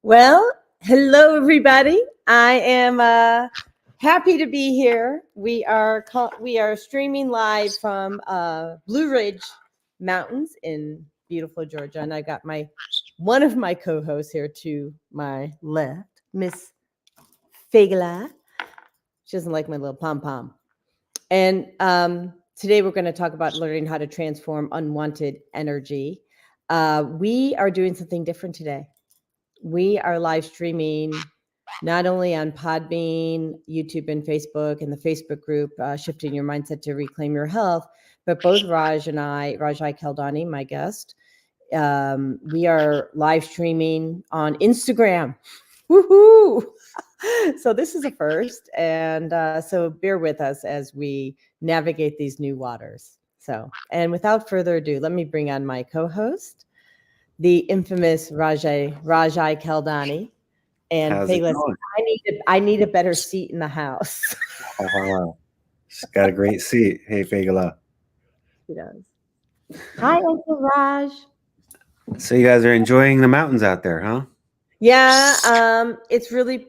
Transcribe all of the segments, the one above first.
Well, hello everybody. I am happy to be here. We are streaming live from Blue Ridge Mountains in beautiful Georgia, and I got one of my co-hosts here to my left, Miss Fagala. She doesn't like my little pom pom. And today we're going to talk about learning how to transform unwanted energy. We are doing something different today. We are live streaming not only on Podbean, YouTube, and Facebook, and the Facebook group, Shifting Your Mindset to Reclaim Your Health, but both Raj and I, Rajai Kaldani, my guest, we are live streaming on Instagram. Woohoo! So this is a first, and so bear with us as we navigate these new waters. So, and without further ado, let me bring on my co-host, the infamous Rajai Kaldani. And Fagala, I need a better seat in the house. Oh, she's got a great seat. Hey, Fagala. She does. Hi, Uncle Raj. So you guys are enjoying the mountains out there, huh? Yeah, it's really,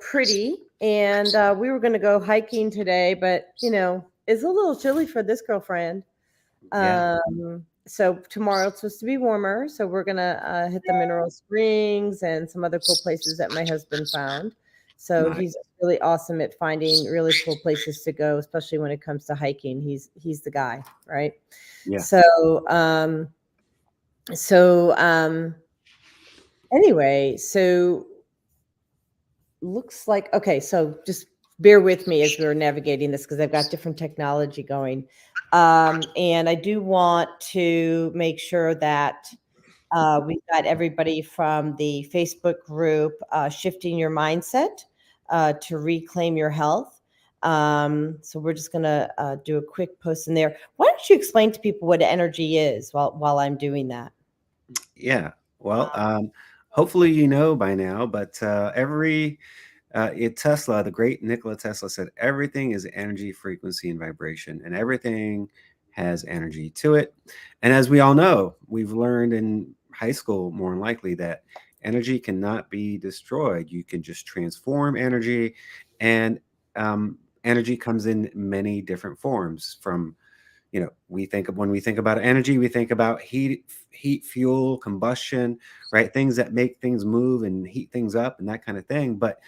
pretty. And we were going to go hiking today, but, it's a little chilly for this girlfriend. Yeah. So tomorrow it's supposed to be warmer. So we're going to hit the Mineral Springs and some other cool places that my husband found. So nice. He's really awesome at finding really cool places to go, especially when it comes to hiking. He's the guy, right? Yeah. Anyway, so looks like, okay, so just bear with me as we're navigating this because I've got different technology going. And I do want to make sure that we've got everybody from the Facebook group, Shifting Your Mindset to Reclaim Your Health. So we're just going to do a quick post in there. Why don't you explain to people what energy is while I'm doing that? Yeah. Well, hopefully you know by now, but Tesla, the great Nikola Tesla said, everything is energy, frequency, and vibration, and everything has energy to it. And as we all know, we've learned in high school, more than likely, that energy cannot be destroyed. You can just transform energy, and energy comes in many different forms. From, when we think about energy, we think about heat, fuel, combustion, right? Things that make things move and heat things up and that kind of thing. But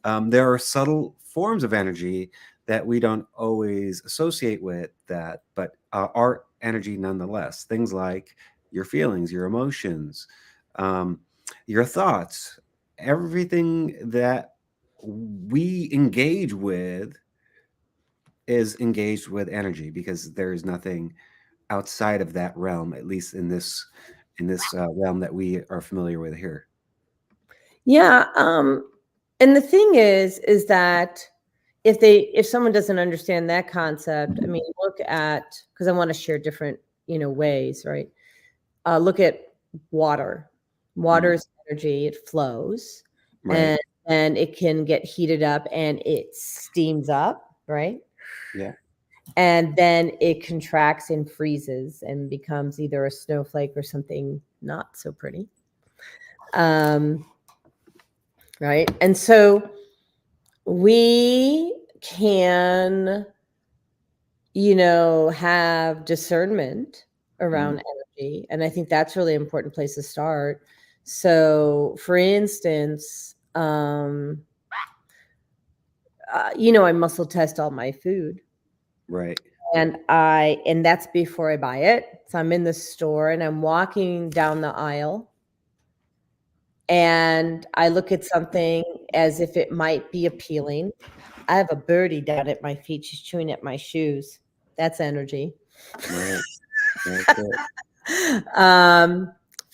there are subtle forms of energy that we don't always associate with that, but are energy nonetheless. Things like your feelings, your emotions, your thoughts, everything that we engage with is engaged with energy, because there is nothing outside of that realm, at least in this realm that we are familiar with here. Yeah. And the thing is that if someone doesn't understand that concept, I mean, look at, because I want to share different, ways, right? Look at water. Water is energy, it flows, Right. and it can get heated up and it steams up, right? Yeah. And then it contracts and freezes and becomes either a snowflake or something not so pretty. Right. And so we can, have discernment around energy. And I think that's really important place to start. So for instance, I muscle test all my food. Right. And that's before I buy it. So I'm in the store and I'm walking down the aisle and I look at something as if it might be appealing. I have a birdie down at my feet. She's chewing at my shoes. That's energy. Right.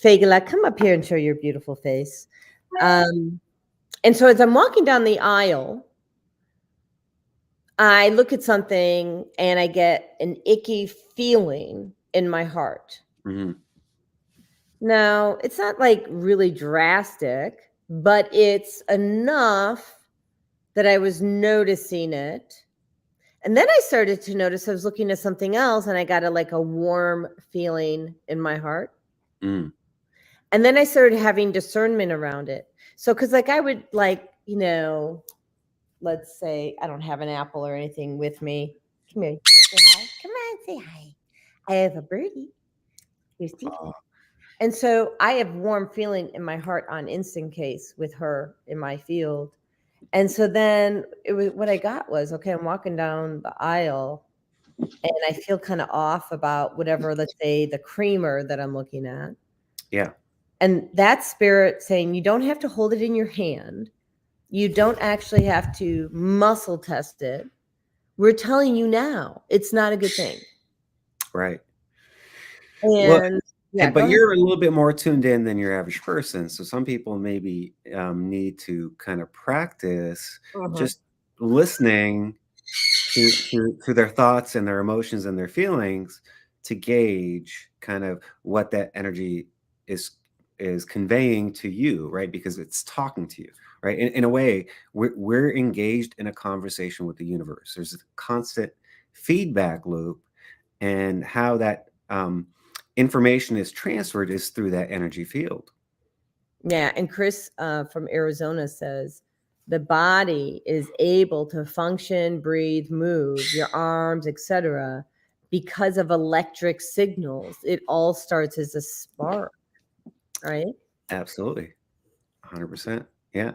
Fagala, come up here and show your beautiful face. And so as I'm walking down the aisle, I look at something and I get an icky feeling in my heart. Mm-hmm. Now, it's not like really drastic, but it's enough that I was noticing it. And then I started to notice I was looking at something else and I got a warm feeling in my heart. Mm. And then I started having discernment around it. So, cause I would let's say I don't have an apple or anything with me. Come here. Say hi. Come on, say hi. I have a birdie. Here's Stevie. Oh, And so I have warm feeling in my heart on instant case with her in my field. And so then it was what I got was, okay, I'm walking down the aisle and I feel kind of off about whatever, let's say the creamer that I'm looking at. yeah. And that spirit saying, you don't have to hold it in your hand. You don't actually have to muscle test it. We're telling you now, it's not a good thing. Right. Well, And yeah, go but ahead. you're a little bit more tuned in than your average person. So some people maybe need to kind of practice Mhm. just listening to their thoughts and their emotions and their feelings to gauge kind of what that energy is is conveying to you, right? Because it's talking to you, right? In a way, we're engaged in a conversation with the universe. There's a constant feedback loop, and how that information is transferred is through that energy field. Yeah, and Chris from Arizona says the body is able to function, breathe, move, your arms, etc., because of electric signals. It all starts as a spark, right? Absolutely. 100%. Yeah.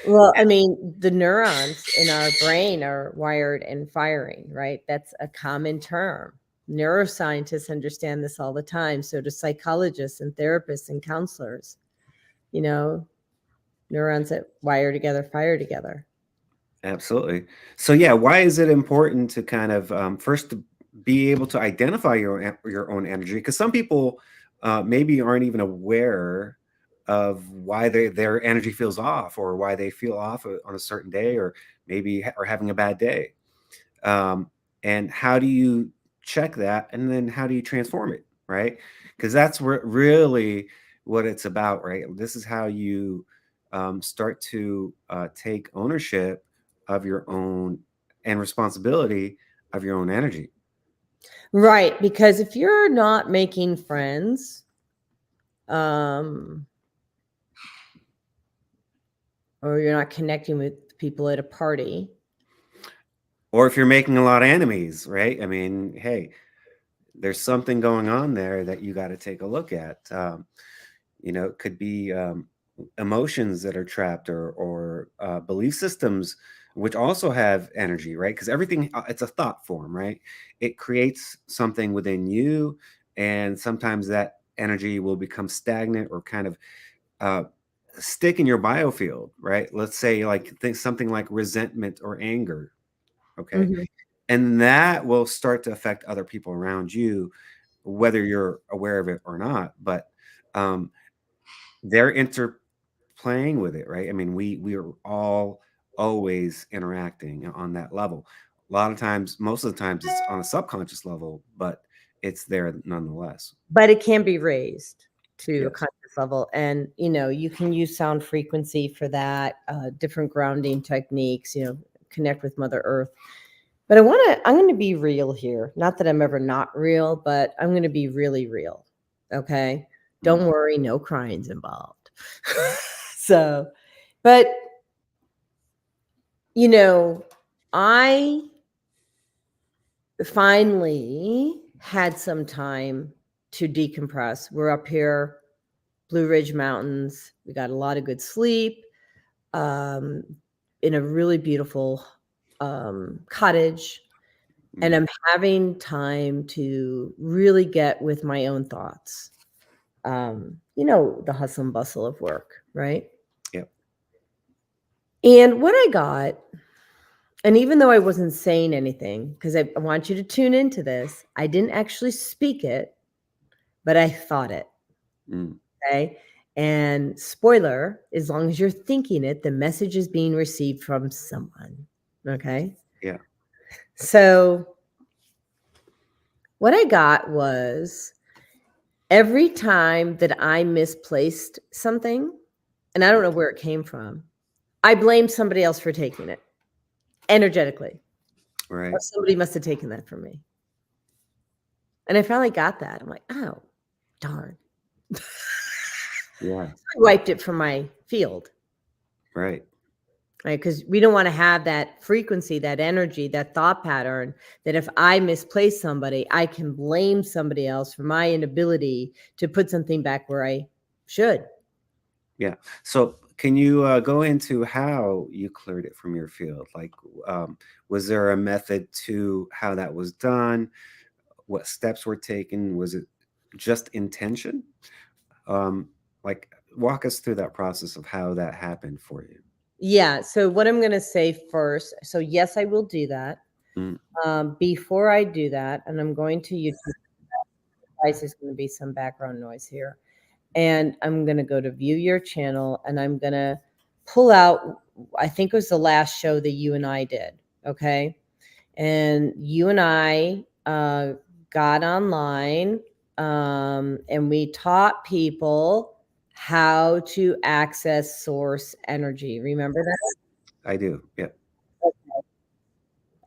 Well, I mean, the neurons in our brain are wired and firing, right? That's a common term. Neuroscientists understand this all the time. So do psychologists and therapists and counselors. You know, neurons that wire together, fire together. Absolutely. So yeah, why is it important to kind of first to be able to identify your own energy? Because some people maybe aren't even aware of why their energy feels off, or why they feel off on a certain day, or maybe are having a bad day. Um, and how do you check that, and then how do you transform it, right? Because that's really what it's about, right? This is how you start to take ownership of your own and responsibility of your own energy. Right, because if you're not making friends, um, or you're not connecting with people at a party, Or if you're making a lot of enemies, right? I mean, hey, there's something going on there that you got to take a look at. It could be emotions that are trapped, or belief systems, which also have energy, right? Because everything, it's a thought form, right? It creates something within you, and sometimes that energy will become stagnant or kind of uh, stick in your biofield, right? Let's say, like, think something like resentment or anger, okay? mhm. And that will start to affect other people around you, whether you're aware of it or not. But um, they're interplaying with it, right? I mean, we are all always interacting on that level. A lot of times, most of the times, it's on a subconscious level, but it's there nonetheless. But it can be raised to a Yes. conscious level, and you can use sound frequency for that. Different grounding techniques. Connect with Mother Earth. But I'm going to be real here. Not that I'm ever not real, but I'm going to be really real. Okay. Mm. Don't worry, no crying's involved. So, but, you know, I finally had some time to decompress. We're up here, Blue Ridge Mountains. We got a lot of good sleep um, in a really beautiful cottage. And Mm. I'm having time to really get with my own thoughts. The hustle and bustle of work, right? Yep. And what I got, and even though I wasn't saying anything, because I want you to tune into this, I didn't actually speak it, but I thought it. Mm. Okay. And spoiler, as long as you're thinking it, the message is being received from someone. Okay. Yeah. So what I got was every time that I misplaced something, and I don't know where it came from. I blamed somebody else for taking it energetically. Right. Or somebody must have taken that from me. And I finally got that. I'm like, oh, darn. Yeah. I wiped it from my field, Right. right? Because we don't want to have that frequency, that energy, that thought pattern that if I misplace somebody, I can blame somebody else for my inability to put something back where I should. Yeah. So can you go into how you cleared it from your field? Like, was there a method to how that was done? What steps were taken? Was it just intention? Um, like, walk us through that process of how that happened for you. Yeah. So, what I'm going to say first, so yes, I will do that. Mm, Before I do that, and I'm going to YouTube, there's going to be some background noise here. And I'm going to go to view your channel and I'm going to pull out, I think it was the last show that you and I did. Okay. And you and I got online and we taught people how to access source energy. Remember that? I do. Yeah.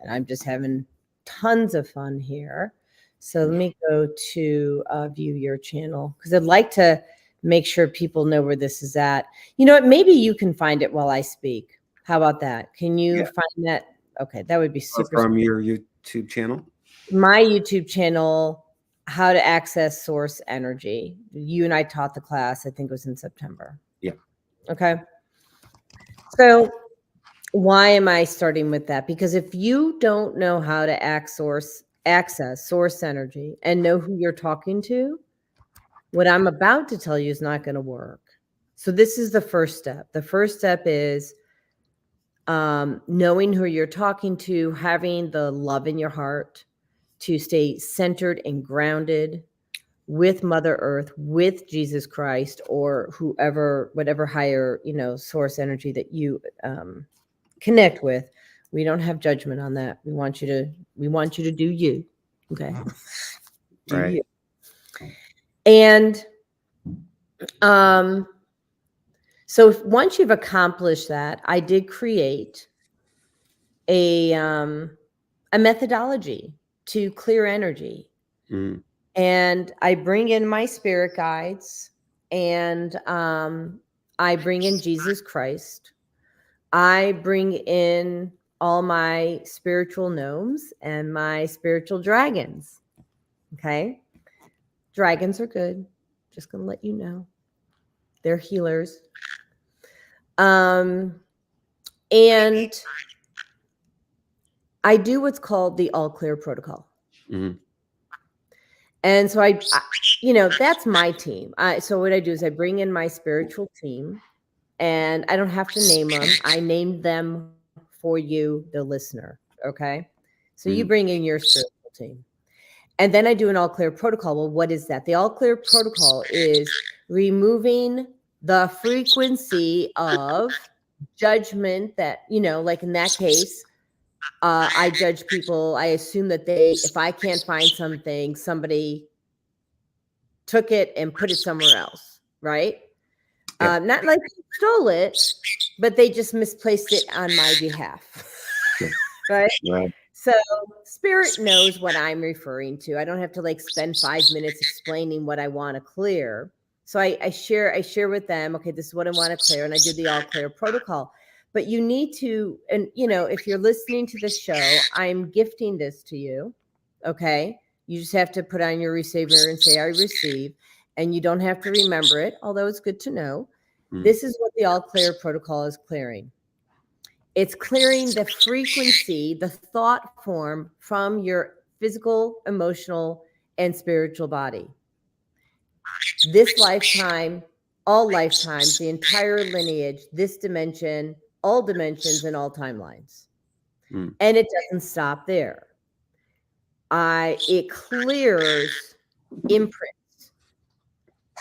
And I'm just having tons of fun here. So let me go to view your channel because I'd like to make sure people know where this is at. You know what? Maybe you can find it while I speak. How about that? Can you Yeah. find that? Okay, that would be super. From your YouTube channel. My YouTube channel, How to Access Source Energy. You and I taught the class, I think it was in September. Yeah. Okay. So why am I starting with that? Because if you don't know how to access source energy and know who you're talking to, what I'm about to tell you is not going to work. So this is the first step. The first step is knowing who you're talking to, having the love in your heart to stay centered and grounded with Mother Earth, with Jesus Christ, or whoever, whatever higher, source energy that you connect with. We don't have judgment on that. We want you to do you. Okay. Do Right. you. And so once you've accomplished that, I did create a methodology to clear energy. Mm, And I bring in my spirit guides and I bring in Jesus Christ. I bring in all my spiritual gnomes and my spiritual dragons. Okay. Dragons are good. Just going to let you know. They're healers. And I do what's called the all clear protocol. mm, And so that's my team. So what I do is I bring in my spiritual team and I don't have to name them. I named them for you, the listener. Okay. So you mm. bring in your spiritual team. And then I do an all clear protocol. Well, what is that? The all clear protocol is removing the frequency of judgment that, like in that case, I judge people. I assume that if I can't find something, somebody took it and put it somewhere else, right? Yep. Not like they stole it, but they just misplaced it on my behalf, right? Right. So spirit knows what I'm referring to. I don't have to spend 5 minutes explaining what I want to clear. So I share with them, okay, this is what I want to clear, and I do the all clear protocol. But you need to, and if you're listening to this show, I'm gifting this to you. Okay. You just have to put on your receiver and say, I receive. And you don't have to remember it, although it's good to know. Mm, This is what the all clear protocol is clearing. It's clearing the frequency, the thought form from your physical, emotional, and spiritual body. This lifetime, all lifetimes, the entire lineage, this dimension, all dimensions, and all timelines. mm. And it doesn't stop there. It clears imprints.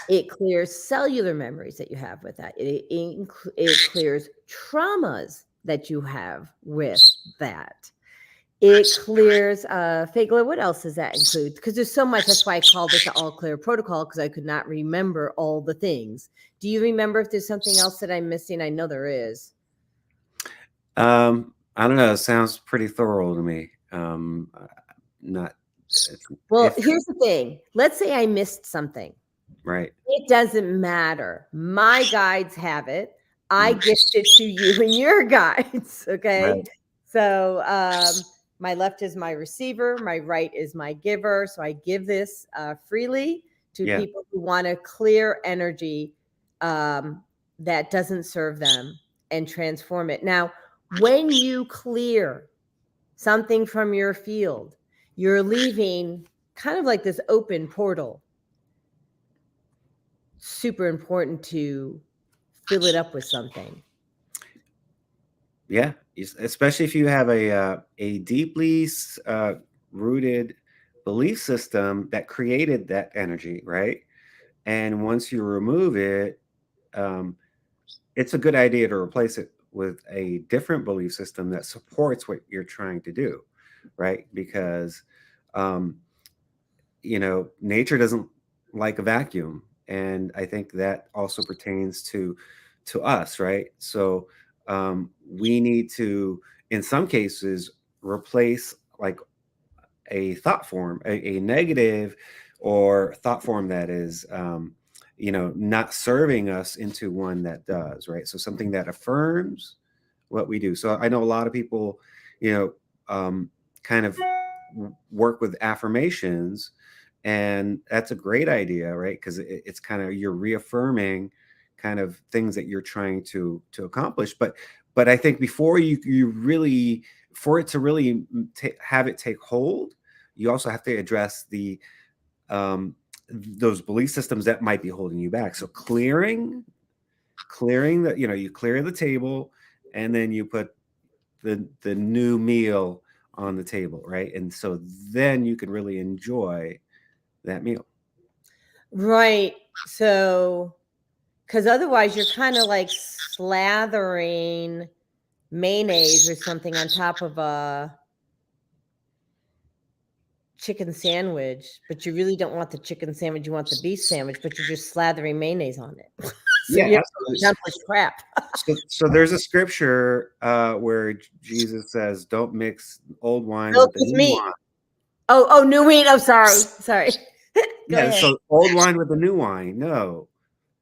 It clears cellular memories that you have with that. It clears traumas that you have with that. It clears Fagler. What else does that include? Because there's so much. That's why I called it the all clear protocol, because I could not remember all the things. Do you remember if there's something else that I'm missing? I know there is. I don't know. It sounds pretty thorough to me. Not Well, if here's the thing. Let's say I missed something. right. It doesn't matter. My guides have it. I Mm, gift it to you and your guides. Okay. right. So my left is my receiver, my right is my giver. So I give this freely to Yeah. people who want to clear energy that doesn't serve them and transform it. Now, when you clear something from your field, you're leaving kind of like this open portal. Super important to fill it up with something. Yeah. Especially if you have a deeply rooted belief system that created that energy, right? And once you remove it, um, it's a good idea to replace it with a different belief system that supports what you're trying to do, right? Because um, nature doesn't like a vacuum, and I think that also pertains to us, right? So we need to, in some cases, replace like a thought form, a negative or thought form that is not serving us, into one that does, right? So something that affirms what we do. So I know a lot of people, you know kind of work with affirmations, and that's a great idea, right? Because it's kind of, you're reaffirming kind of things that you're trying to accomplish. But I think before you really, for it to really have it take hold, you also have to address um those belief systems that might be holding you back. So clearing the, you clear the table, and then you put the new meal on the table, right? And so then you can really enjoy that meal. Right. So, because otherwise you're kind of like slathering mayonnaise or something on top of a chicken sandwich, but you really don't want the chicken sandwich. You want the beef sandwich, but you're just slathering mayonnaise on it. So Yeah, you absolutely. accomplish crap. So there's a scripture where Jesus says, "Don't mix old wine Milk with the with new meat. wine." Oh, new wheat. Oh, sorry. Go Yeah, ahead. so old wine with the new wine, no,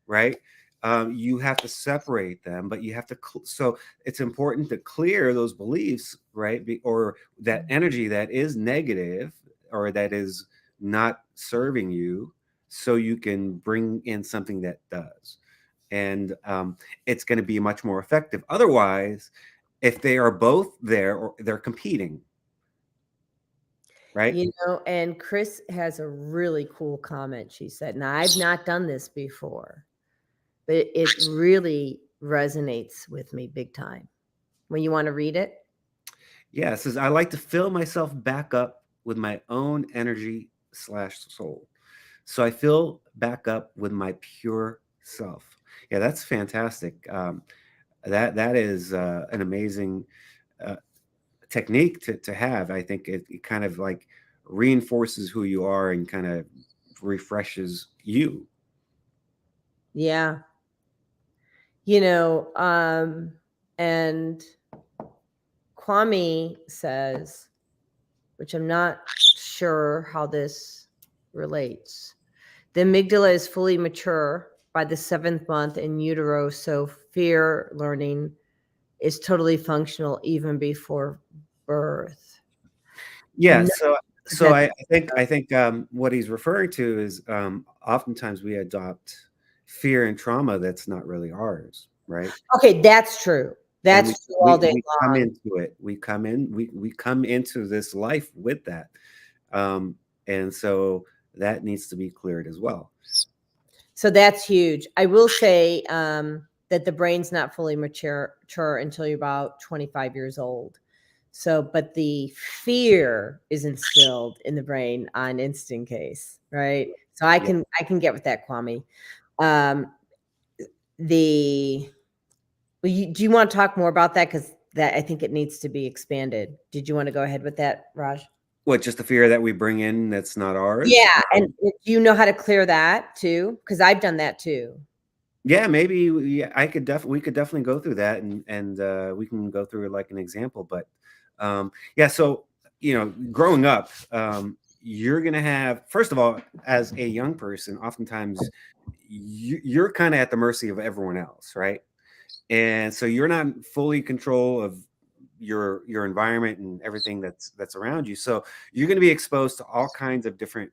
right? You have to separate them, but you have to. So it's important to clear those beliefs, right? Or that energy that is negative, or that is not serving you, so you can bring in something that does. And it's going to be much more effective. Otherwise, if they are both there, or they're competing, right? And Chris has a really cool comment. She said, "Now I've not done this before, but it really resonates with me big time." When you want to read it? Yeah, it says, I like to fill myself back up with my own energy slash soul. So I fill back up with my pure self. Yeah, that's fantastic. That is an amazing uh, technique to have. I think it kind of like reinforces who you are, and kind of refreshes you. Yeah. You know, and Kwame says, which I'm not sure how this relates. The amygdala is fully mature by the 7th month in utero, so fear learning is totally functional even before birth. Yeah, No, so I think what he's referring to is, oftentimes we adopt fear and trauma that's not really ours, right? okay, that's true. And That's we true all we day we come long. into it. We come into this life with that. Um, and so that needs to be cleared as well. So that's huge. I will say that the brain's not fully mature until you're about 25 years old. So, but the fear is instilled in the brain on instant case, right? So Yeah. I can get with that, Kwame. Um, the do you want to talk more about that? Because that I think it needs to be expanded. Did you want to go ahead with that, Raj? What, just the fear that we bring in that's not ours? Yeah, and do you know how to clear that too? Because I've done that too. Yeah, maybe we could definitely go through that, and we can go through like an example. But yeah, so growing up, you're gonna have, first of all, as a young person, oftentimes you're kind of at the mercy of everyone else, right? And so you're not fully in control of your environment and everything that's around you. So you're going to be exposed to all kinds of different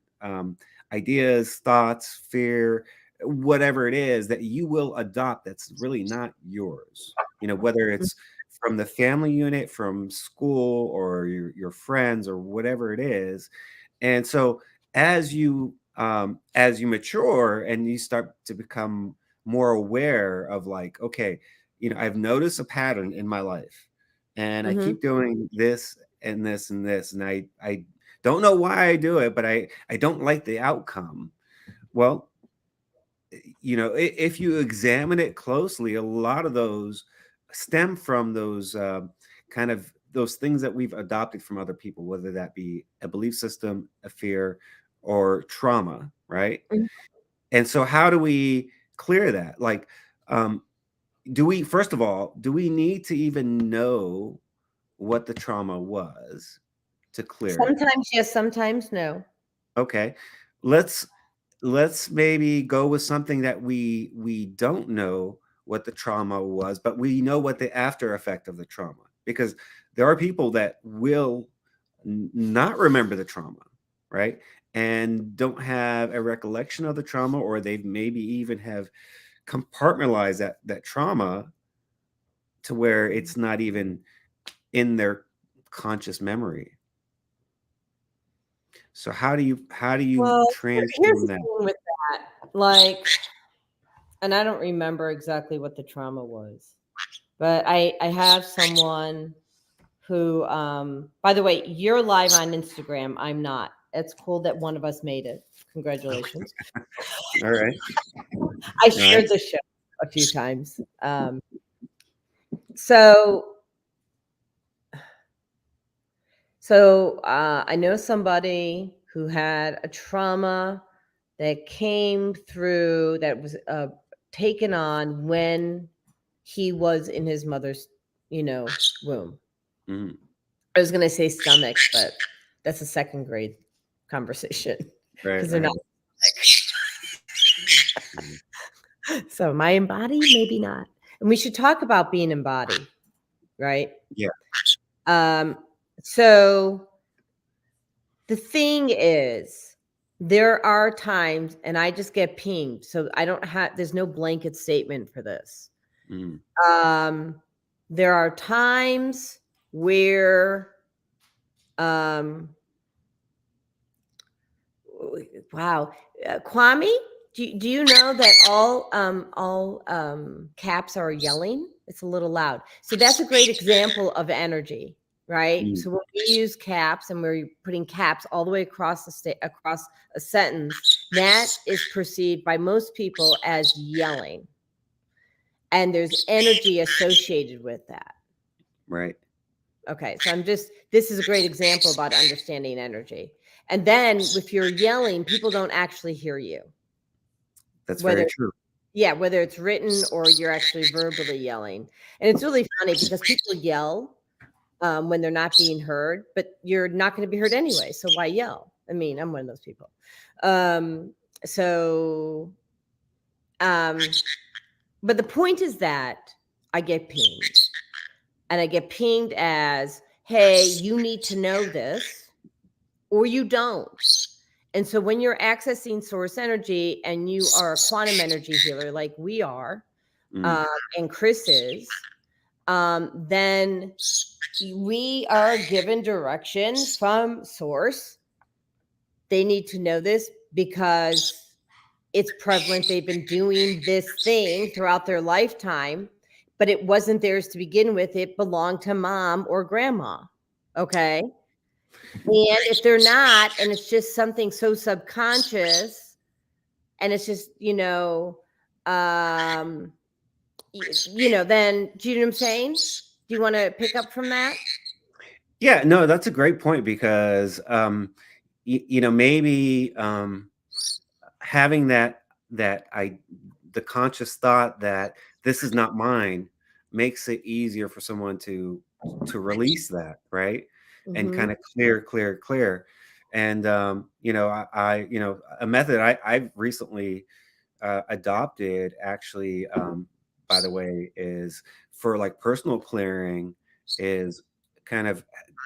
ideas, thoughts, fear, whatever it is that you will adopt that's really not yours. Whether it's from the family unit, from school, or your friends, or whatever it is. And so as you mature and you start to become more aware of, like, okay, I've noticed a pattern in my life, and I Mm-hmm. keep doing this and this and this, and I don't know why I do it, but I don't like the outcome. Well, if you examine it closely, a lot of those stem from those kind of those things that we've adopted from other people, whether that be a belief system, a fear, or trauma, right? And so how do we clear that? Like, do we, first of all, do we need to even know what the trauma was to clear it? Sometimes yes, sometimes no. Okay. Let's maybe go with something that we don't know what the trauma was, but we know what the after effect of the trauma, because there are people that will not remember the trauma, right? And don't have a recollection of the trauma, or they've maybe even have compartmentalized that trauma to where it's not even in their conscious memory. So how do you Well, here's transform the that? thing with that. Like, and I don't remember exactly what the trauma was, but I have someone who, by the way, you're live on Instagram. I'm not. It's cool that one of us made it. Congratulations. All right. I All right. shared the show a few times. So I know somebody who had a trauma that came through, that was taken on when he was in his mother's, womb. Mhm. I was going to say stomach, but that's a second grade conversation Right, because they're not. right. Mhm. So my embody, maybe not. And we should talk about being embodied, right? Yeah. Um, so the thing is, there are times, and I just get pinged. So I don't have, there's no blanket statement for this. Mhm. Um, there are times where, um, wow, Kwame, do you know that all caps are yelling? It's a little loud. So that's a great example of energy, right? Mhm. So when we use caps and we're putting caps all the way across across a sentence, that is perceived by most people as yelling, and there's energy associated with that. Right. Okay, so this is a great example about understanding energy. And then if you're yelling, people don't actually hear you. That's Whether very true. Yeah, whether it's written or you're actually verbally yelling. And it's really funny because people yell when they're not being heard, but you're not going to be heard anyway. So why yell? I mean, I'm one of those people. Um, so, um, but the point is that I get pinged, and I get pinged as, hey, you need to know this or you don't. And so when you're accessing source energy and you are a quantum energy healer like we are, Mhm. and Chris is, then we are given direction from source. They need to know this because it's prevalent. They've been doing this thing throughout their lifetime, but it wasn't theirs to begin with. It belonged to mom or grandma. Okay. And if they're not, and it's just something so subconscious, and it's just, um, then do you know what I'm saying? Do you want to pick up from that? Yeah, no, that's a great point because maybe having that I the conscious thought that this is not mine makes it easier for someone to release that, right? And Mm-hmm. kind of clear. And a method I've recently adopted actually, by the way, is for like personal clearing, is kind of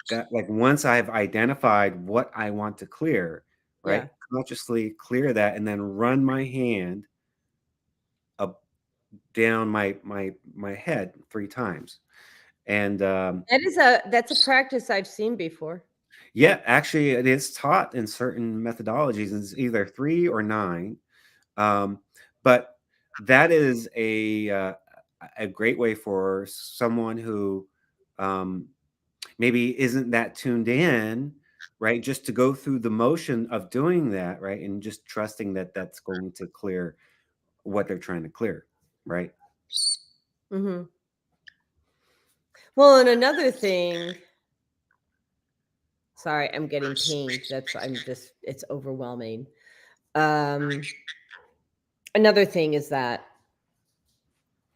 got like once I've identified what I want to clear, right? Yeah. Consciously clear that and then run my hand up down my head 3 times. And That's a practice I've seen before. yeah, actually it is taught in certain methodologies. It's either 3 or 9. Um, but that is a great way for someone who maybe isn't that tuned in, right? Just to go through the motion of doing that, right? And just trusting that that's going to clear what they're trying to clear, right? Mm-hmm. Well, and another thing, sorry, I'm getting pinged. It's overwhelming. Um, Another thing is that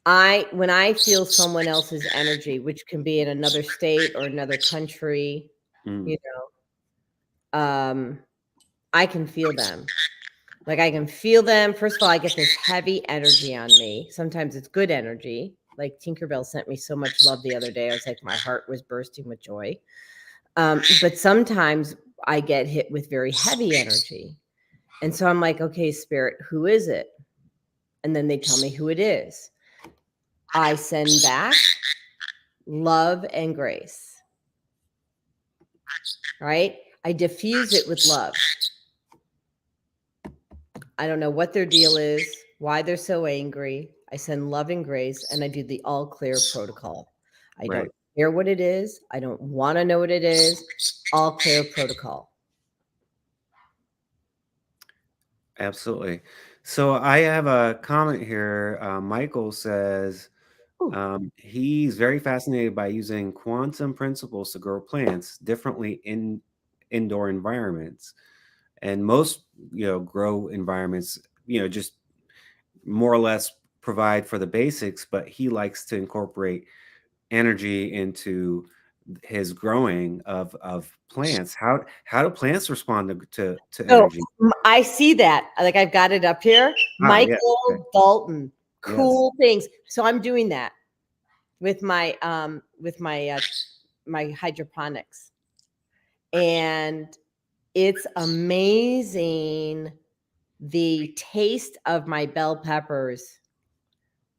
when I feel someone else's energy, which can be in another state or another country, Mm, you I can feel them. Like I can feel them. First of all, I get this heavy energy on me. Sometimes it's good energy. Like Tinkerbell sent me so much love the other day. I was like, my heart was bursting with joy. But sometimes I get hit with very heavy energy. And so I'm like, okay, spirit, who is it? And then they tell me who it is. I send back love and grace, right? I diffuse it with love. I don't know what their deal is, why they're so angry. I send love and grace, and I do the all clear protocol. I right. don't care what it is. I don't want to know what it is. All clear protocol. Absolutely. So I have a comment here. Michael says Ooh. he's very fascinated by using quantum principles to grow plants differently in indoor environments. And most, grow environments, just more or less provide for the basics, but he likes to incorporate energy into his growing of plants. How do plants respond to So energy? I see that. Like I've got it up here. Ah, yeah. Okay. Michael Dalton. Yes. Cool things. So I'm doing that with my hydroponics. And it's amazing the taste of my bell peppers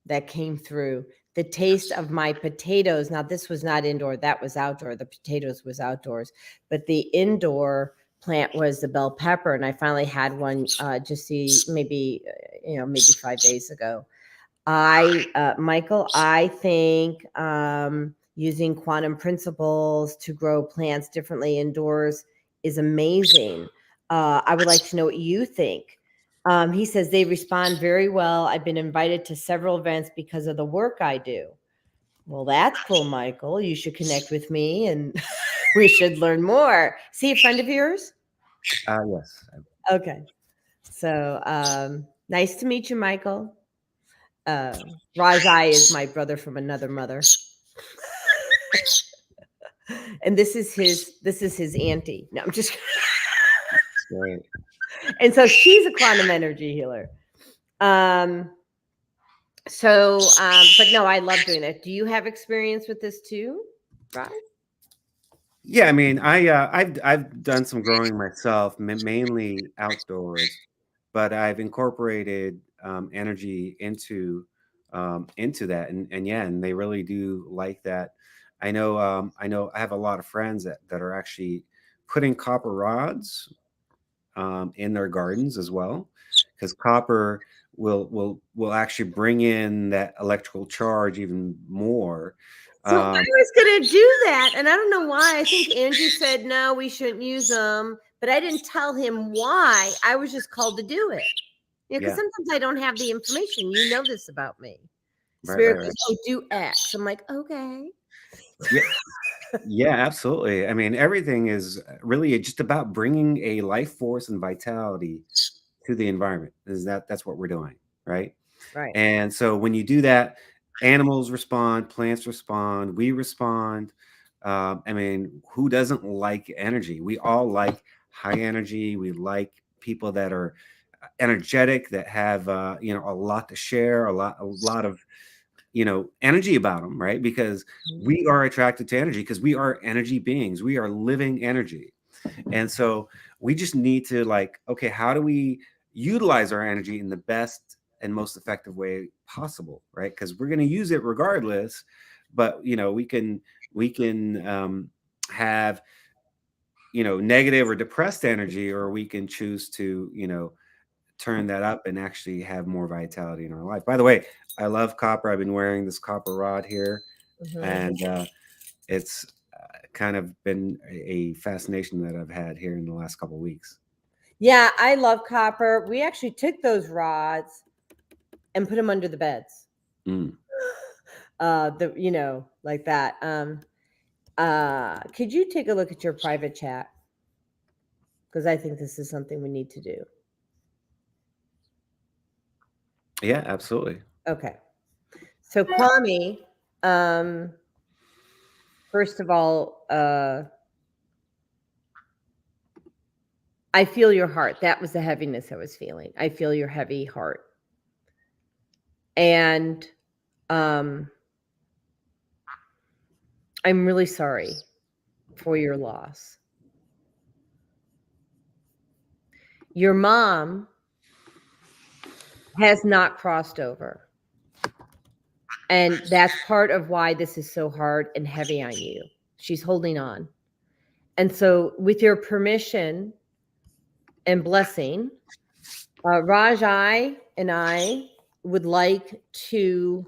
that came through, the taste of my potatoes. Now, this was not indoor, that was outdoor. The potatoes was outdoors, but the indoor plant was the bell pepper. And I finally had one just maybe 5 days ago. Michael, I think using quantum principles to grow plants differently indoors is amazing. I would like to know what you think. He says they respond very well. I've been invited to several events because of the work I do. Well, that's cool, Michael. You should connect with me and we should learn more. See a friend of yours? Yes. Okay. So nice to meet you, Michael. Rajai is my brother from another mother, and this is his auntie. No, I'm just. Right. And so she's a quantum energy healer. Um. But no, I love doing that. Do you have experience with this too, Raj? Yeah, I mean, I've done some growing myself, mainly outdoors, but I've incorporated energy into that, and yeah, and they really do like that. I know I have a lot of friends that are actually putting copper rods in their gardens as well, because copper will actually bring in that electrical charge even more. So I Um, was going to do that, and I don't know why. I think Andrew said no, we shouldn't use them, but I didn't tell him why. I was just called to do it. Because yeah, sometimes I don't have the information. You know this about me. right, Spirit right, goes, right. "Oh, do X." I'm like, okay. Yeah, yeah, absolutely. I mean, everything is really just about bringing a life force and vitality to the environment. That's what we're doing, right? Right. And so when you do that, animals respond, plants respond, we respond. I mean, who doesn't like energy? We all like high energy. We like people that are energetic, that have a lot to share, a lot of energy about them, right? Because Mhm. we are attracted to energy because we are energy beings. We are living energy. And so we just need to, like, okay, how do we utilize our energy in the best and most effective way possible, right? Because we're going to use it regardless. But we can have negative or depressed energy, or we can choose to turn that up and actually have more vitality in our life. By the way, I love copper. I've been wearing this copper rod here, Mhm. and it's kind of been a fascination that I've had here in the last couple of weeks. Yeah, I love copper. We actually took those rods and put them under the beds. Mm. Like that. Could you take a look at your private chat? Because I think this is something we need to do. Yeah, absolutely. Okay. So Kwame, um, first of all, I feel your heart. That was the heaviness I was feeling. I feel your heavy heart. And um, I'm really sorry for your loss. Your mom has not crossed over. And that's part of why this is so hard and heavy on you. She's holding on. And so, with your permission and blessing, Rajai and I would like to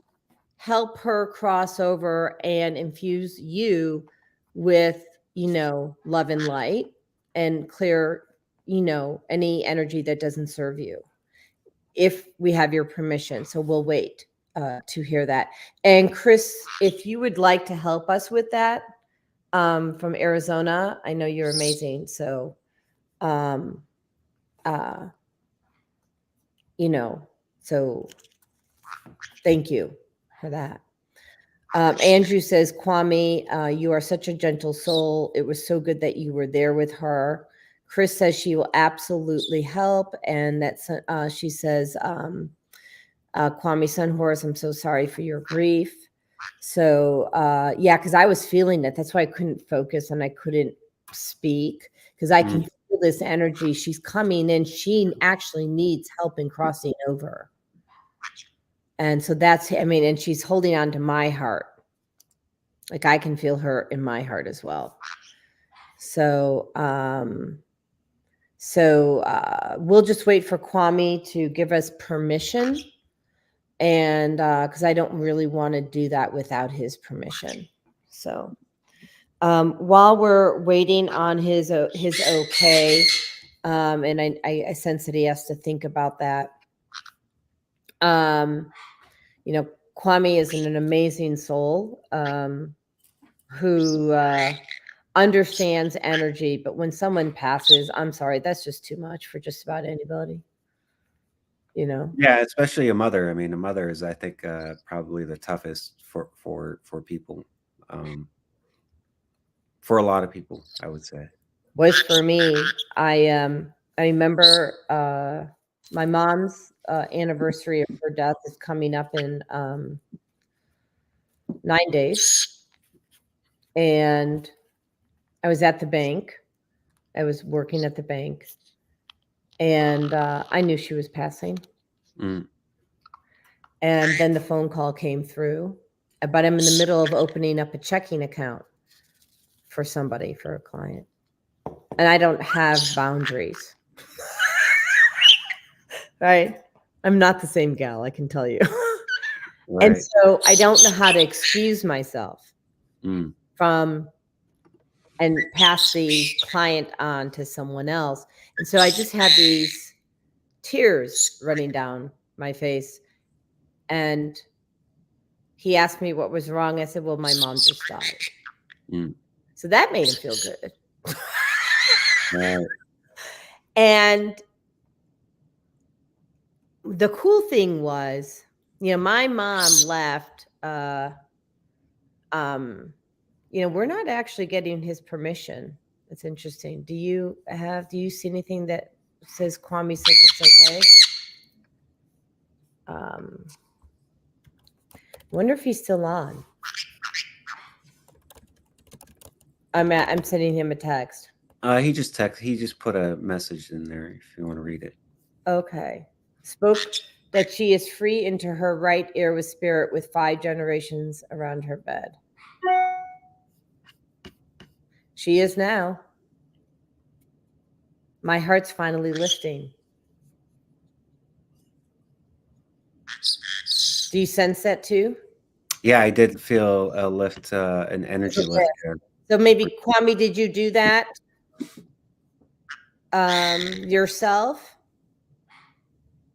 help her cross over and infuse you with, love and light, and clear, any energy that doesn't serve you, if we have your permission. So we'll wait to hear that. And Chris, if you would like to help us with that, from Arizona, I know you're amazing. So, um, uh, you know, so thank you for that. Andrew says, Kwame, you are such a gentle soul. It was so good that you were there with her. Chris says she will absolutely help. And that's, she says, Kwame Sunhorse, I'm so sorry for your grief. So, yeah, because I was feeling it. That's why I couldn't focus and I couldn't speak, because I can Mm. feel this energy. She's coming in. She actually needs help in crossing over. And so that's, I mean, and she's holding on to my heart. Like I can feel her in my heart as well. So, we'll just wait for Kwame to give us permission, and because I don't really want to do that without his permission. So, while we're waiting on his okay, and I sense that he has to think about that. Um, Kwame is an amazing soul, who understands energy, but when someone passes, I'm sorry, that's just too much for just about anybody. You know. Yeah, especially a mother. I mean, a mother is, I think, probably the toughest for people, um, for a lot of people, I would say. Was for me. I remember my mom's anniversary of her death is coming up in 9 days, and I was at the bank. I was working at the bank, and I knew she was passing. Mm. And then the phone call came through, but I'm in the middle of opening up a checking account for somebody, for a client, and I don't have boundaries. Right? I'm not the same gal, I can tell you. And Right. so I don't know how to excuse myself Mm. from and pass the client on to someone else. And so I just had these tears running down my face. And he asked me what was wrong. I said, well, my mom just died. Mm. So that made him feel good. Right. And the cool thing was, my mom left, we're not actually getting his permission. It's interesting. Do you see anything that says Kwame says it's okay? Wonder if he's still on. I'm sending him a text. He just put a message in there if you want to read it. Okay. Spoke that she is free into her right ear with spirit with 5 generations around her bed. She is now. My heart's finally lifting. Do you sense that too? Yeah, I did feel a lift, an energy lift there. So maybe, Kwame, did you do that yourself?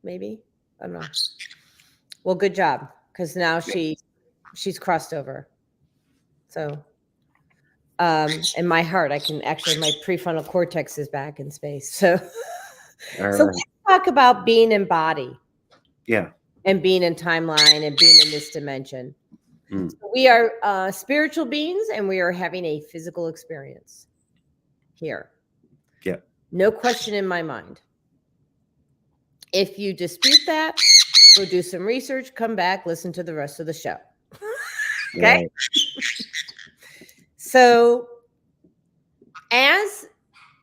Maybe? I don't know. Well, good job, because now she's crossed over. So, in my heart, I can actually, my prefrontal cortex is back in space. So, so let's talk about being in body. Yeah. And being in timeline and being in this dimension. Mm. So we are spiritual beings, and we are having a physical experience here. Yeah. No question in my mind. If you dispute that, go do some research, come back, listen to the rest of the show. Okay? Right. So, as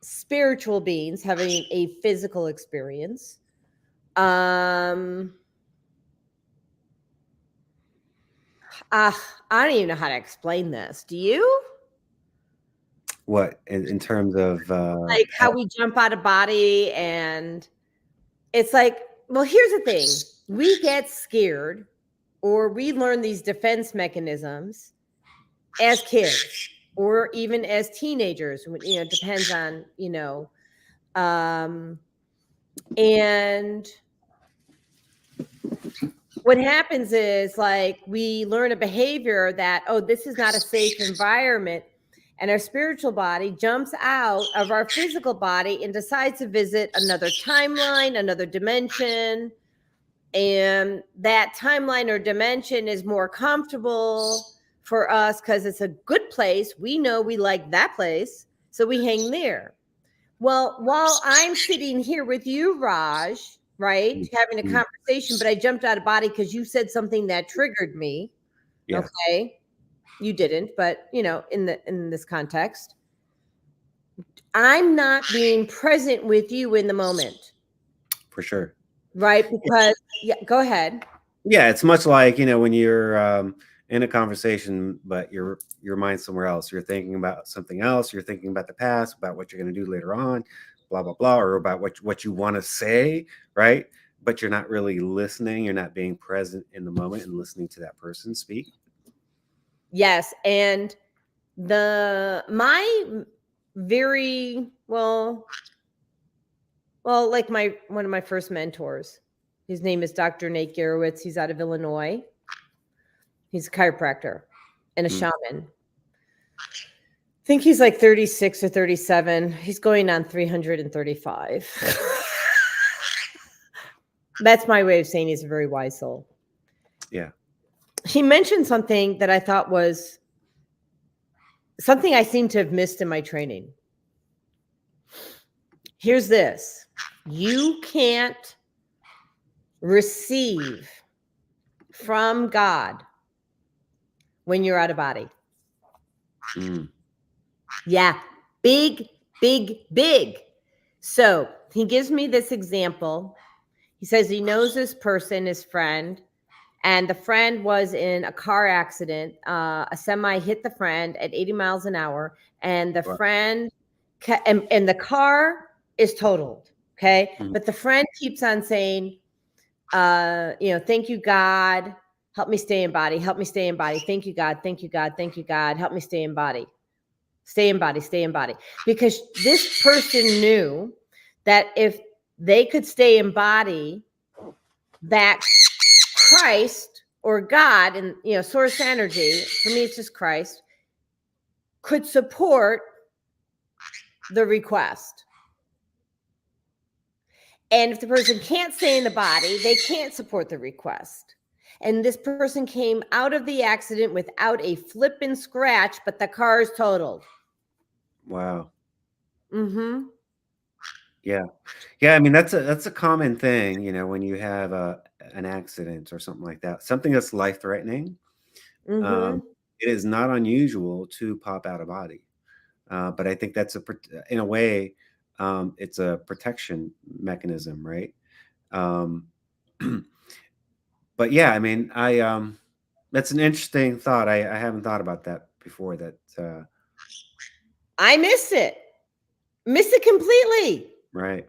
spiritual beings having a physical experience, I don't even know how to explain this. Do you? What in terms of Like how we jump out of body, and it's like, well, here's the thing. We get scared, or we learn these defense mechanisms as kids or even as teenagers. It depends on, and what happens is, like, we learn a behavior that, oh, this is not a safe environment. And our spiritual body jumps out of our physical body and decides to visit another timeline, another dimension. And that timeline or dimension is more comfortable for us because it's a good place. We know we like that place, so we hang there. Well, while I'm sitting here with you, Raj, right, having a conversation, but I jumped out of body because you said something that triggered me. Yeah. Okay. You didn't, but in this context, I'm not being present with you in the moment. For sure. Right? Because go ahead. Yeah, it's much like, when you're in a conversation, but your mind's somewhere else. You're thinking about something else. You're thinking about the past, about what you're going to do later on, blah blah blah, or about what you want to say, right? But you're not really listening. You're not being present in the moment and listening to that person speak. Yes, and my very well, like one of my first mentors. His name is Dr. Nate Garowitz. He's out of Illinois. He's a chiropractor and a shaman. I think he's like 36 or 37. He's going on 335. That's my way of saying he's a very wise soul. Yeah. He mentioned something that I thought was something I seem to have missed in my training. Here's this. You can't receive from God when you're out of body. Yeah. Big, big, big. So he gives me this example. He says he knows this person, his friend, and the friend was in a car accident. A semi hit the friend at 80 miles an hour, and the friend, and the car is totaled. Okay. But the friend keeps on saying, thank you, God. Help me stay in body. Help me stay in body. Thank you, God. Thank you, God. Thank you, God. Help me stay in body. Stay in body. Stay in body. Because this person knew that if they could stay in body, that Christ or God, and source energy, for me it's just Christ, could support the request. And if the person can't stay in the body, they can't support the request. And this person came out of the accident without a flip and scratch, but the car is totaled. Wow. Mm-hmm. Yeah. Yeah, I mean that's a common thing, when you have an accident or something like that, something that's life threatening. Mm-hmm. Um, it is not unusual to pop out of body, but I think that's in a way, it's a protection mechanism, right? Um, but yeah, I mean, that's an interesting thought. I haven't thought about that before. I missed it completely. Right.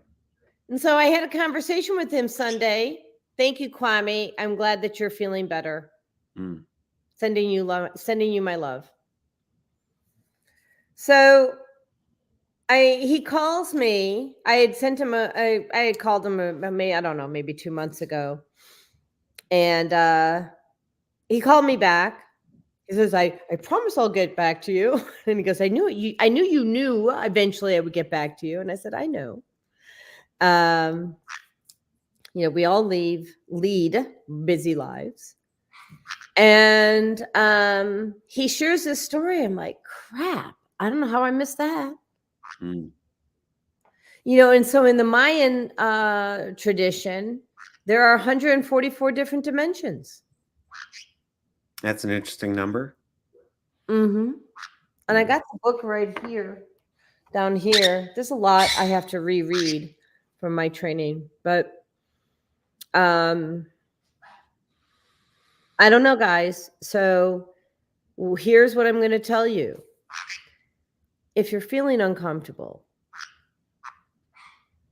And so I had a conversation with him Sunday. Thank you, Kwame. I'm glad that you're feeling better. Mm, Sending you love, sending you my love. So he calls me. I had sent him I had called him I don't know, maybe 2 months ago. And he called me back. He says, I promise I'll get back to you. And he goes, I knew you knew eventually I would get back to you. And I said, I know. Um, we all lead busy lives. And he shares this story. I'm like, crap, I don't know how I missed that. mm. And so in the Mayan tradition, there are 144 different dimensions. That's an interesting number. Mm-hmm. And I Mm, got the book right here, down here. There's a lot I have to reread from my training, but um, I don't know, guys. So here's what I'm going to tell you. If you're feeling uncomfortable,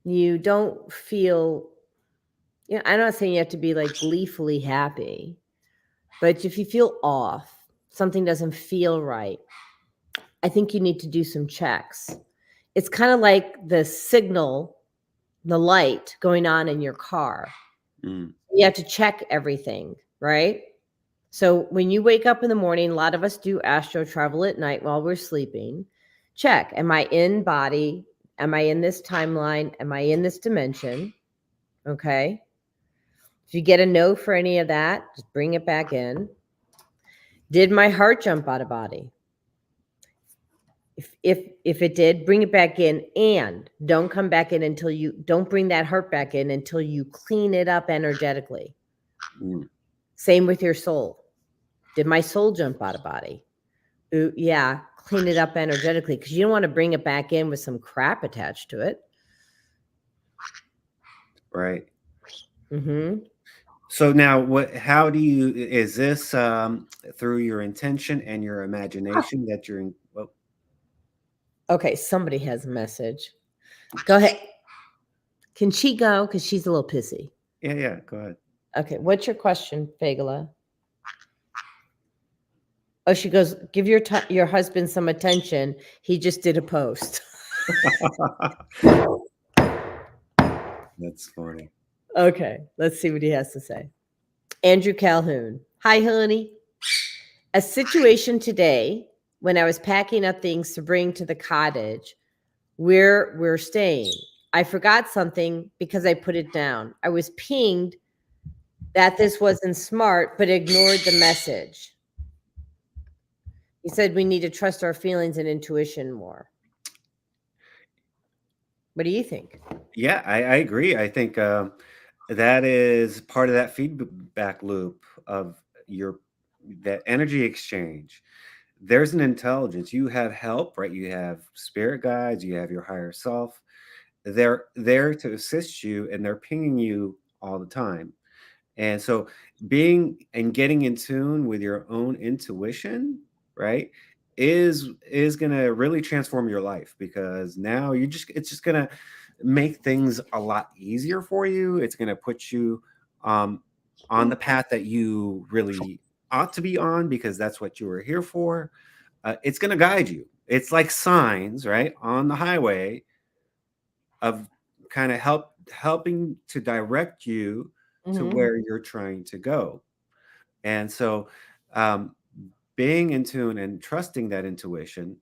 you don't feel, I'm not saying you have to be like gleefully happy, but if you feel off, something doesn't feel right, I think you need to do some checks. It's kind of like the signal, the light going on in your car. mm. You have to check everything, right? So when you wake up in the morning, a lot of us do astro travel at night while we're sleeping. Check, am I in body? Am I in this timeline? Am I in this dimension? Okay. If you get a no for any of that, just bring it back in. Did my heart jump out of body? If it did, bring it back in, and don't come back in until don't bring that heart back in until you clean it up energetically. Mm. Same with your soul. Did my soul jump out of body? Ooh, yeah, clean it up energetically, because you don't want to bring it back in with some crap attached to it. Right. Mm-hmm. So now, how do you? Is this through your intention and your imagination that you're in? Well, Okay, somebody has a message. Go ahead. Can she go? Because she's a little pissy. yeah, yeah. Go ahead. Okay, what's your question, Fagala? Oh, she goes, give your husband some attention. He just did a post. That's funny. Okay, let's see what he has to say. Andrew Calhoun. Hi, honey. A situation today when I was packing up things to bring to the cottage where we're staying. I forgot something because I put it down. I was pinged that this wasn't smart, but ignored the message. He said we need to trust our feelings and intuition more. What do you think? Yeah, I agree. I think that is part of that feedback loop of your that energy exchange. There's an intelligence. You have help, right? You have spirit guides. You have your higher self. They're there to assist you, and they're pinging you all the time. And so being and getting in tune with your own intuition, right, is going to really transform your life, because now it's just going to make things a lot easier for you. It's going to put you um on the path that you really ought to be on, because that's what you were here for. It's going to guide you. It's like signs, right, on the highway of kind of helping to direct you to Mm-hmm. where you're trying to go. And so, um, being in tune and trusting that intuition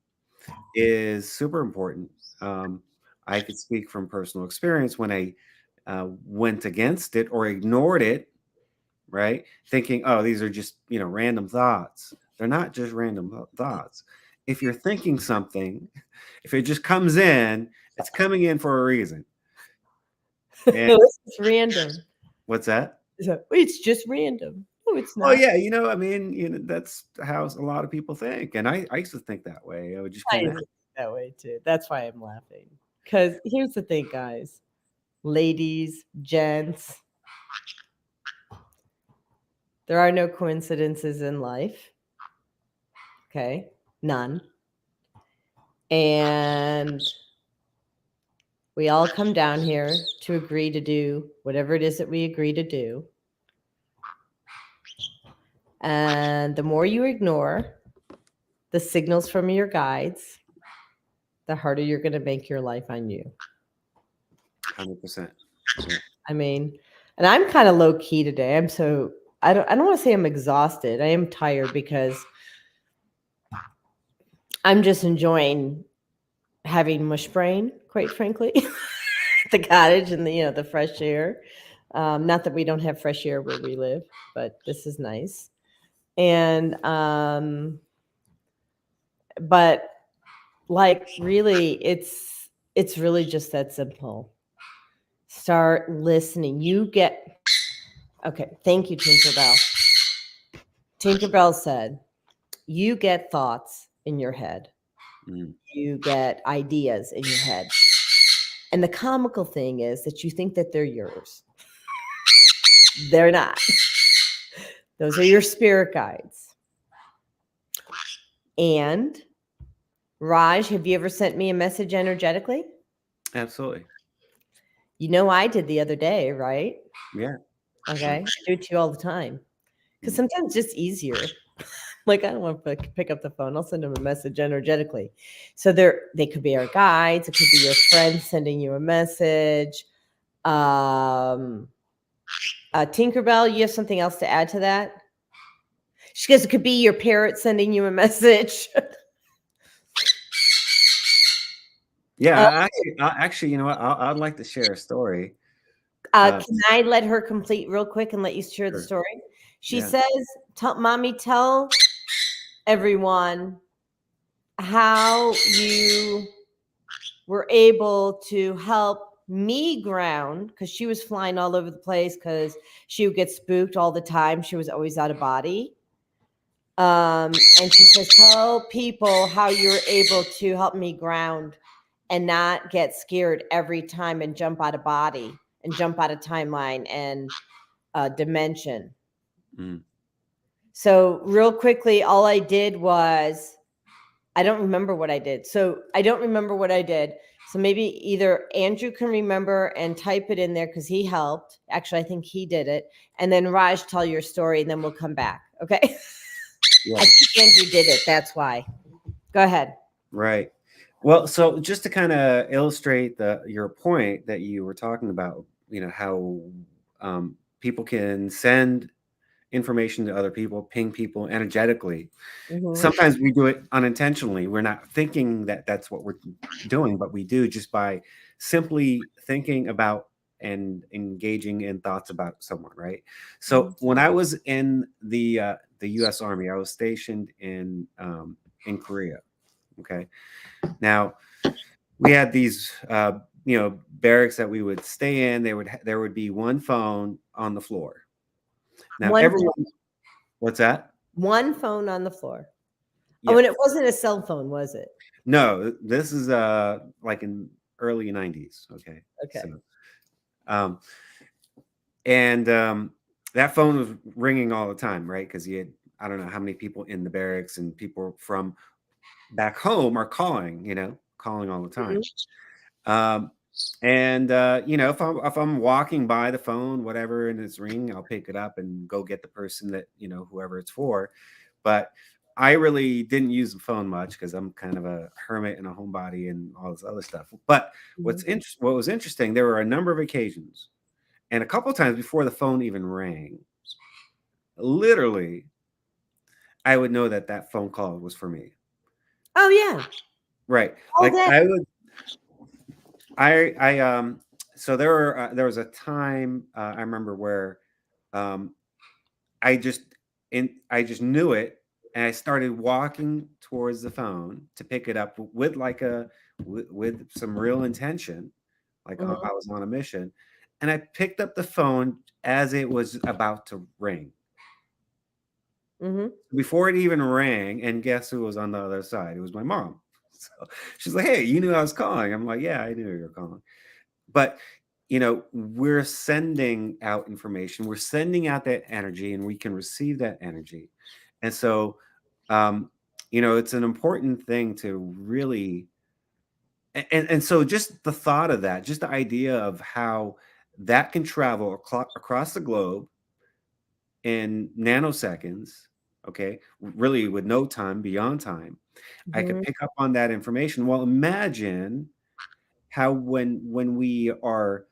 is super important. Um, I could speak from personal experience when I went against it or ignored it, right? Thinking, oh, these are just, random thoughts. They're not just random thoughts. If you're thinking something, if it just comes in, it's coming in for a reason. And It's random. what's that? So, it's just random. No, it's Oh not. yeah, I mean, that's how a lot of people think, and I used to think that way. I would just I kind of, used to think that way too. That's why I'm laughing. Because here's the thing, guys, ladies, gents, there are no coincidences in life. Okay, none. And we all come down here to agree to do whatever it is that we agree to do. And the more you ignore the signals from your guides, the harder you're going to make your life on you. 100%. I mean, and I'm kind of low key today. I don't want to say I'm exhausted. I am tired because I'm just enjoying having mush brain, quite frankly. The cottage and the fresh air. Not that we don't have fresh air where we live, but this is nice. And but like really it's really just that simple. Start listening. Okay, thank you, Tinkerbell. Tinkerbell said, you get thoughts in your head. Mm. You get ideas in your head. And the comical thing is that you think that they're yours. They're not. Those are your spirit guides. And Raj, have you ever sent me a message energetically? Absolutely. I did the other day, right? Yeah. Okay. I do it to you all the time. Because Mm. sometimes it's just easier. Like, I don't want to pick up the phone. I'll send them a message energetically. So they could be our guides. It could be your friends sending you a message. Tinkerbell, you have something else to add to that? She goes, it could be your parrot sending you a message. Yeah, Uh, I actually, you know what? I'd like to share a story. can I let her complete real quick and let you share the Sure. story? She Yeah. says, Mommy, tell everyone how you were able to help me ground because she was flying all over the place because she would get spooked all the time. She was always out of body. And she says, tell people how you're able to help me ground and not get scared every time and jump out of body and jump out of timeline and dimension. Mm. So, real quickly, all I did was I don't remember what I did. So, I don't remember what I did. So, maybe either Andrew can remember and type it in there because he helped. Actually, I think he did it. And then Raj, tell your story and then we'll come back. Okay. Yeah. I think Andrew did it. That's why. Go ahead. Right. Well, so just to kind of illustrate your point that you were talking about, how people can send information to other people, ping people energetically. Mhm. Sometimes we do it unintentionally. We're not thinking that that's what we're doing, but we do just by simply thinking about and engaging in thoughts about someone, right? So Mhm. when I was in the U.S. Army, I was stationed in Korea. Okay, now we had these barracks that we would stay in. There would be one phone on the floor. Now One everyone, what's that? one phone on the floor. Oh, and Yes. it wasn't a cell phone, was it? No, this is like in early 90s. Okay. Okay. So um and that phone was ringing all the time, right? Because you had, I don't know how many people in the barracks, and people from back home are calling all the Mhm. time. Um and if I'm walking by the phone, whatever, and it's ringing, I'll pick it up and go get the person that, whoever it's for. But I really didn't use the phone much because I'm kind of a hermit and a homebody and all this other stuff. But Mhm. what was interesting, there were a number of occasions, and a couple of times before the phone even rang, literally, I would know that that phone call was for me. Oh yeah, Right. all Like day. I would, so there was a time I remember where um, I just I just knew it, and I started walking towards the phone to pick it up with like with some real intention, like I Mhm, was on a mission, and I picked up the phone as it was about to ring. mhm, Before it even rang, and guess who was on the other side? It was my mom. So she's like, "Hey, you knew I was calling." I'm like, "Yeah, I knew you were calling." But we're sending out information, we're sending out that energy, and we can receive that energy. And so um it's an important thing to really, and so just the thought of that, just the idea of how that can travel across the globe in nanoseconds, okay, really with no time, beyond time. I could mhm, pick up on that information. Well, imagine how when we are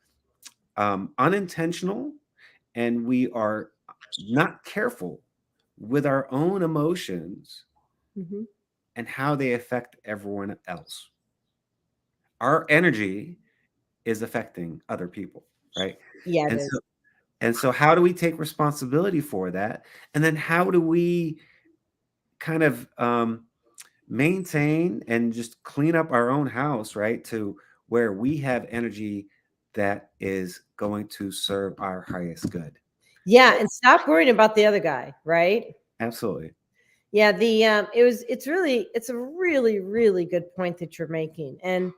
unintentional, and we are not careful with our own emotions mhm. and how they affect everyone else. Our energy is affecting other people, right? Yeah, it And so is. how do we take responsibility for that? And then how do we kind of maintain and just clean up our own house, right? To where we have energy that is going to serve our highest good. Yeah, Right. and stop worrying about the other guy, right? Absolutely. Yeah, it's a really really good point that you're making. And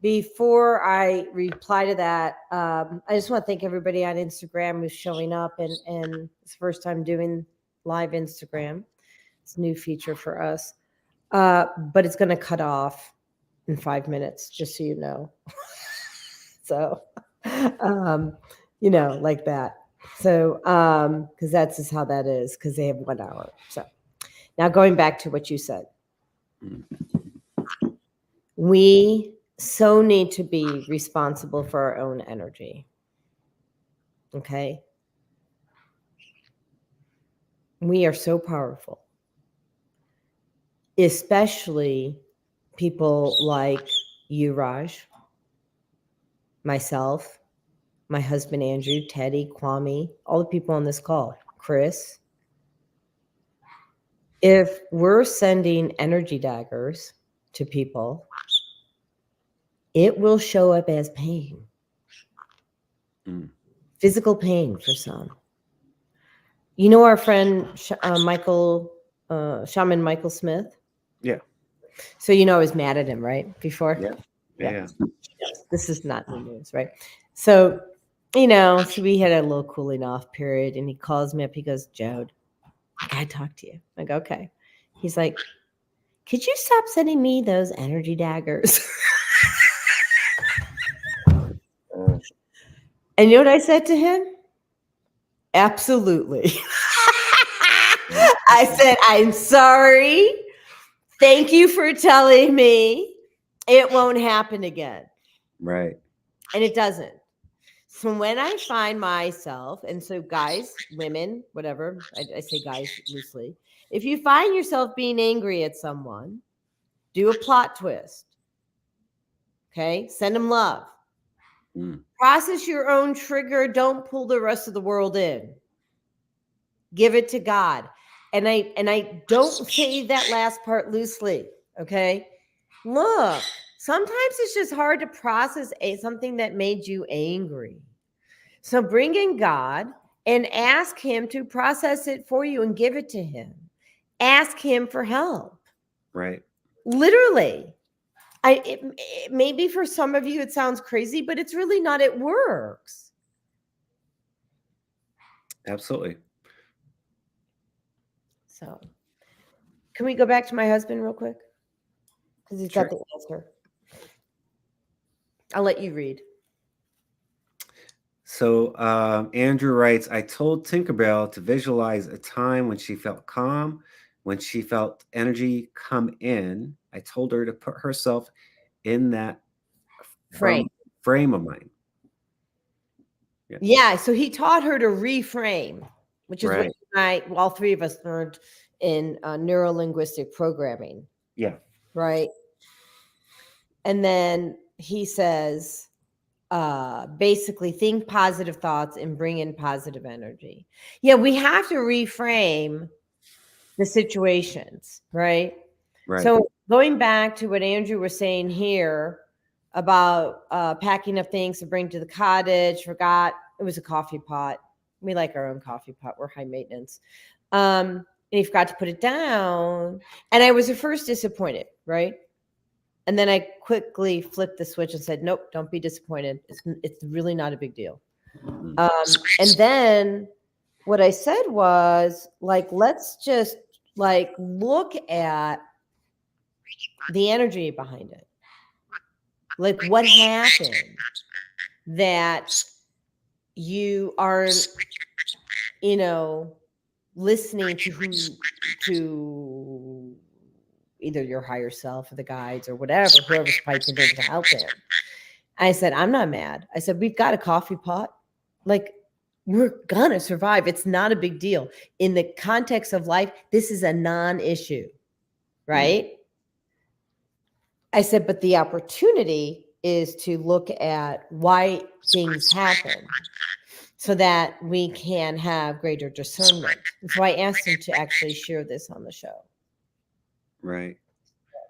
before I reply to that, I just want to thank everybody on Instagram who's showing up, and it's the first time doing live Instagram. It's a new feature for us, but it's going to cut off in 5 minutes, just so you know. So, um, like that. So, because that's just how that is, because they have 1 hour. So now going back to what you said, Mm. we so need to be responsible for our own energy. Okay. We are so powerful, especially people like you, Raj, myself, my husband, Andrew, Teddy, Kwame, all the people on this call, Chris. If we're sending energy daggers to people, it will show up as pain, Mm. physical pain for some. You know our friend Michael, Shaman Michael Smith? Yeah. So I was mad at him, right? Before? Yeah. Yeah. Yeah. Yeah. This is not new news, right? So, so we had a little cooling off period, and he calls me up. He goes, Jode, I gotta talk to you. I go, okay. He's like, could you stop sending me those energy daggers? Uh, And you know what I said to him? Absolutely. yeah. I said, I'm sorry. Thank you for telling me. It won't happen again. Right. And it doesn't. So when I find myself, and so guys, women, whatever, I say guys loosely, if you find yourself being angry at someone, do a plot twist. Okay. Send them love. Mm. Process your own trigger. Don't pull the rest of the world in. Give it to God. And I don't say that last part loosely. Okay. Look, sometimes it's just hard to process something that made you angry. So bring in God and ask Him to process it for you and give it to Him. Ask Him for help. Right. Literally. Maybe for some of you it sounds crazy, but it's really not. It works. Absolutely. So, can we go back to my husband real quick? Because he's got Sure. the answer. I'll let you read. So Andrew writes, I told Tinkerbell to visualize a time when she felt calm, when she felt energy come in. I told her to put herself in that Frame. from frame of mind. Yeah. Yeah. So he taught her to reframe which is what all three of us learned in neuro-linguistic programming. Yeah. Right. And then he says, basically think positive thoughts and bring in positive energy. Yeah, we have to reframe the situations, right? Right. So going back to what Andrew was saying here about packing up things to bring to the cottage, forgot it was a coffee pot. We like our own coffee pot. We're high maintenance. And he forgot to put it down. And I was at first disappointed, right? And then I quickly flipped the switch and said, nope, don't be disappointed. It's really not a big deal. And then what I said was, like, let's just like look at the energy behind it. Like, what happened that you aren't, listening to either your higher self or the guides or whatever, whoever's piping in to help him. I said, I'm not mad. I said, we've got a coffee pot. Like, we're gonna survive. It's not a big deal. In the context of life, this is a non-issue, right? I said, but the opportunity is to look at why things happen so that we can have greater discernment. And so I asked him to actually share this on the show. Right.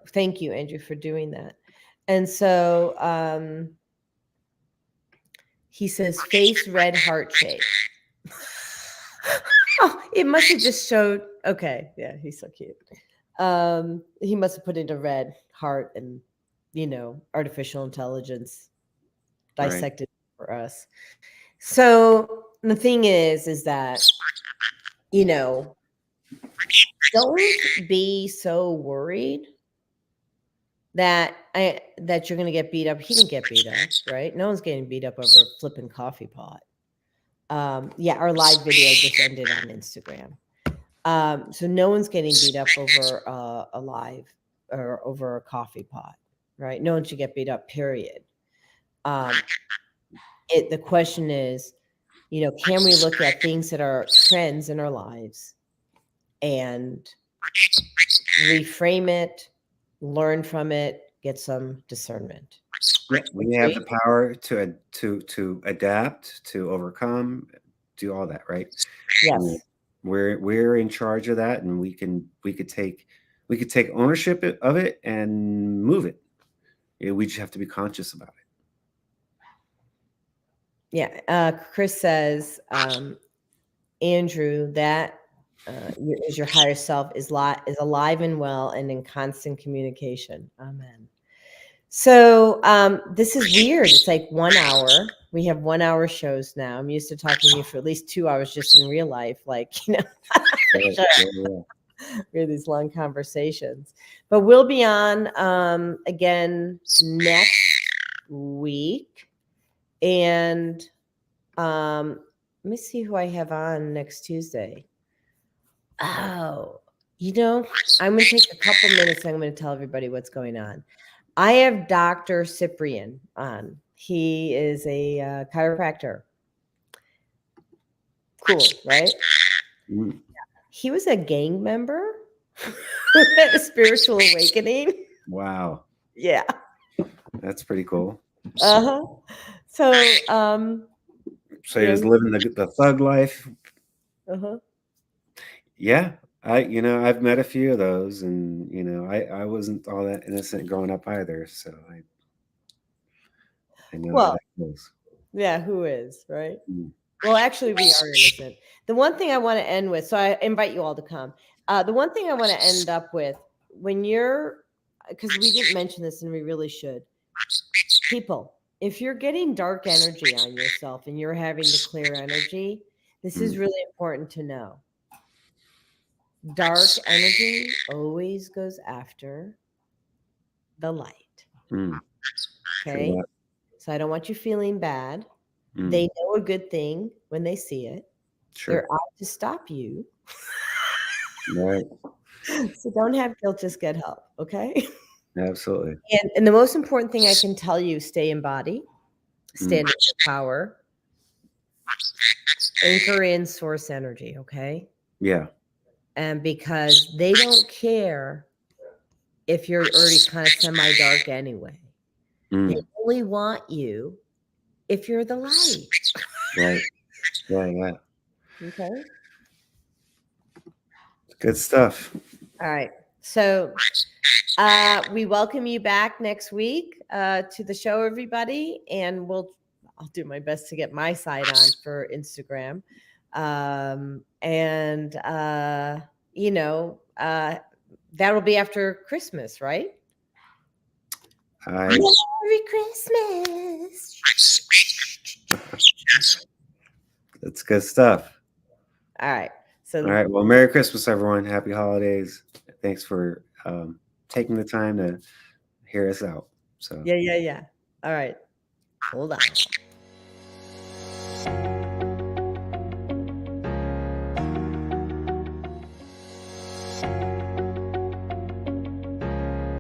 Thank you, Andrew, for doing that. And so he says, face red heart shape. Oh, it must have just showed. Okay. Yeah, he's so cute. He must have put in a red heart and, artificial intelligence dissected for us. So the thing is that, don't be so worried that you're going to get beat up. He didn't get beat up, right? No one's getting beat up over a flipping coffee pot. Yeah, our live video just ended on Instagram. So no one's getting beat up over a live or over a coffee pot, right? No one should get beat up, period. The question is, can we look at things that are trends in our lives and reframe it, learn from it, get some discernment? Yeah, we have the power to adapt, to overcome, do all that, right? Yes. We're in charge of that, and we could take ownership of it and move it. We just have to be conscious about it. Yeah. Chris says, Andrew, that is your higher self is alive and well and in constant communication. Amen. So this is weird. It's like 1 hour. We have 1 hour shows now. I'm used to talking to you for at least 2 hours just in real life. Like, we have these long conversations. But we'll be on again next week. And let me see who I have on next Tuesday. Oh, I'm going to take a couple minutes. I'm going to tell everybody what's going on. I have Dr. Cyprian on. He is a chiropractor. Cool, right? Mm. He was a gang member who had a spiritual awakening. Wow. Yeah. That's pretty cool. Uh-huh. So he was living the thug life. Uh-huh. Yeah. I've met a few of those, and I wasn't all that innocent growing up either, so I know how that goes. Yeah, who is, right? Well, actually, we are innocent. The one thing I want to end with, so I invite you all to come. The one thing I want to end up with, because we didn't mention this and we really should. People, if you're getting dark energy on yourself and you're having to clear energy, this is really important to know. Dark energy always goes after the light. Okay? So I don't want you feeling bad. They know a good thing when they see it. Sure. They're out to stop you. Right. So don't have guilt, just get help, okay? Absolutely. And the most important thing I can tell you, stay in body, stand in your power, anchor in source energy, okay? Yeah. And because they don't care if you're already kind of semi-dark anyway. They Mm. only want you if you're the light. Right. Yeah. Yeah. Okay. Good stuff. All right. So we welcome you back next week to the show, everybody, and I'll do my best to get my side on for Instagram, and that'll be after Christmas, right? I Merry Christmas. That's good stuff. All right. So All right. Well, Merry Christmas, everyone. Happy holidays. Thanks for taking the time to hear us out. So yeah. All right. Hold on.